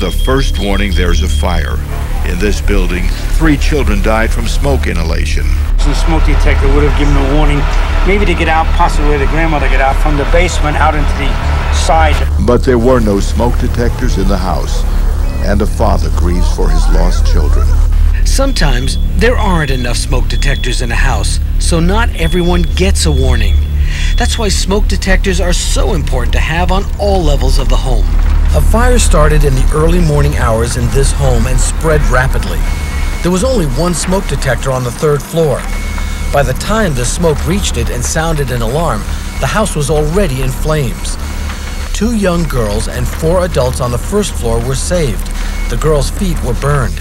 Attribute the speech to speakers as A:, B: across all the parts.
A: The first warning, there's a fire. In this building, 3 children died from smoke inhalation.
B: The smoke detector would have given a warning, maybe to get out, possibly the grandmother get out from the basement out into the side.
A: But there were no smoke detectors in the house, and a father grieves for his lost children.
C: Sometimes there aren't enough smoke detectors in a house, so not everyone gets a warning. That's why smoke detectors are so important to have on all levels of the home. A fire started in the early morning hours in this home and spread rapidly. There was only one smoke detector on the 3rd floor. By the time the smoke reached it and sounded an alarm, the house was already in flames. 2 young girls and 4 adults on the 1st floor were saved. The girls' feet were burned.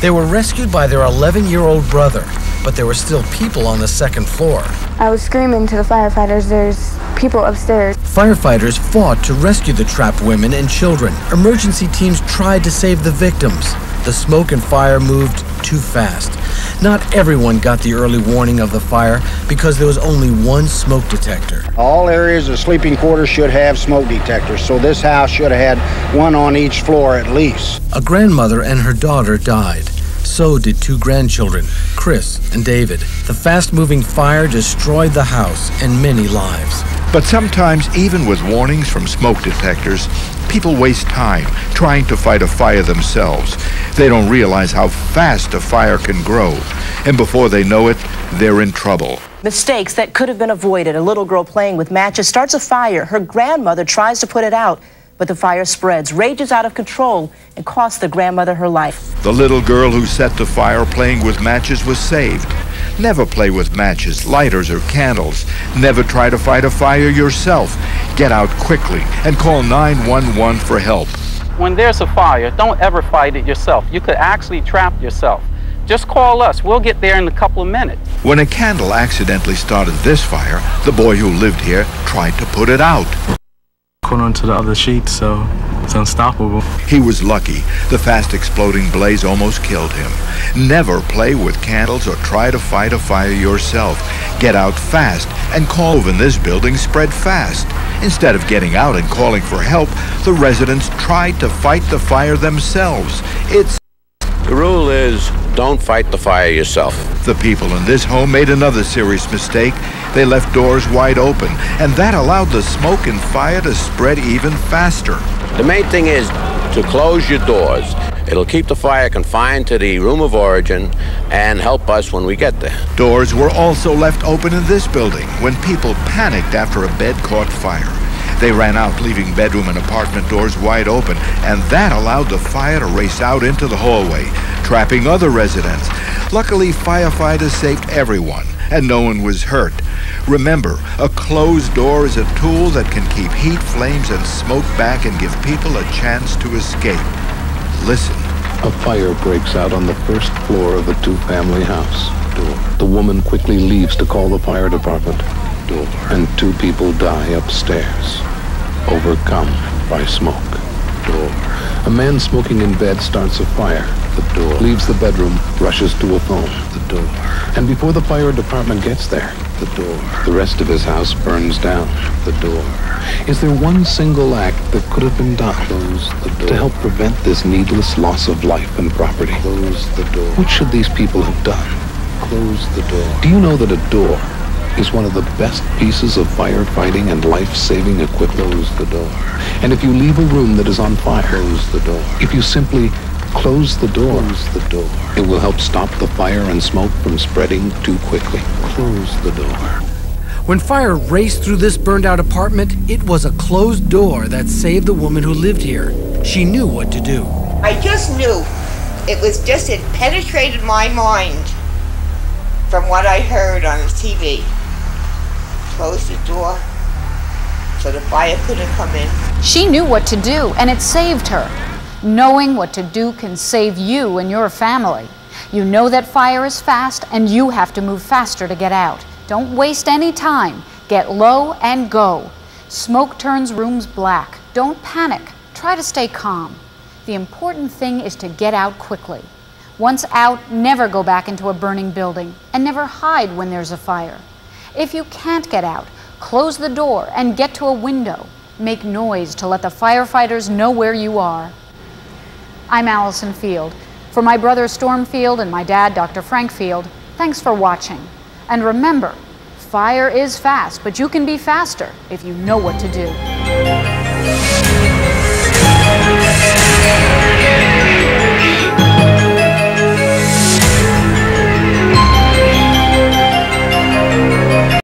C: They were rescued by their 11-year-old brother, but there were still people on the 2nd floor.
D: I was screaming to the firefighters, "There's people upstairs."
C: Firefighters fought to rescue the trapped women and children. Emergency teams tried to save the victims. The smoke and fire moved too fast. Not everyone got the early warning of the fire because there was only one smoke detector.
E: All areas of sleeping quarters should have smoke detectors, so this house should have had one on each floor at least.
C: A grandmother and her daughter died. So did 2 grandchildren, Chris and David. The fast-moving fire destroyed the house and many lives.
A: But sometimes, even with warnings from smoke detectors, people waste time trying to fight a fire themselves. They don't realize how fast a fire can grow, and before they know it, they're in trouble.
F: Mistakes that could have been avoided. A little girl playing with matches starts a fire. Her grandmother tries to put it out, but the fire spreads, rages out of control, and costs the grandmother her life.
A: The little girl who set the fire playing with matches was saved. Never play with matches, lighters, or candles. Never try to fight a fire yourself. Get out quickly and call 911 for help.
G: When there's a fire, don't ever fight it yourself. You could actually trap yourself. Just call us. We'll get there in a couple of minutes.
A: When a candle accidentally started this fire, the boy who lived here tried to put it out.
H: Caught onto the other sheet, so it's unstoppable.
A: He was lucky. The fast exploding blaze almost killed him. Never play with candles or try to fight a fire yourself. Get out fast and call. In this building spread fast. Instead of getting out and calling for help, the residents tried to fight the fire themselves.
I: The rule is, don't fight the fire yourself.
A: The people in this home made another serious mistake. They left doors wide open, and that allowed the smoke and fire to spread even faster.
I: The main thing is to close your doors. It'll keep the fire confined to the room of origin and help us when we get there.
A: Doors were also left open in this building when people panicked after a bed caught fire. They ran out, leaving bedroom and apartment doors wide open, and that allowed the fire to race out into the hallway, trapping other residents. Luckily, firefighters saved everyone, and no one was hurt. Remember, a closed door is a tool that can keep heat, flames, and smoke back and give people a chance to escape. Listen.
J: A fire breaks out on the 1st floor of a 2-family house. The woman quickly leaves to call the fire department. And 2 people die upstairs, overcome by smoke. A man smoking in bed starts a fire. Leaves the bedroom, rushes to a phone. And before the fire department gets there, the rest of his house burns down. Is there one single act that could have been done to help prevent this needless loss of life and property? What should these people have done? Do you know that a door is one of the best pieces of firefighting and life-saving equipment? And if you leave a room that is on fire, if you simply close the door, it will help stop the fire and smoke from spreading too quickly. Close the door.
C: When fire raced through this burned-out apartment, it was a closed door that saved the woman who lived here. She knew what to do.
K: I just knew. It penetrated my mind from what I heard on the TV. Close the door so the fire couldn't come in.
L: She knew what to do, and it saved her. Knowing what to do can save you and your family. You know that fire is fast, and you have to move faster to get out. Don't waste any time. Get low and go. Smoke turns rooms black. Don't panic. Try to stay calm. The important thing is to get out quickly. Once out, never go back into a burning building, and never hide when there's a fire. If you can't get out, close the door and get to a window. Make noise to let the firefighters know where you are. I'm Allison Field. For my brother Storm Field and my dad, Dr. Frank Field, thanks for watching. And remember, fire is fast, but you can be faster if you know what to do.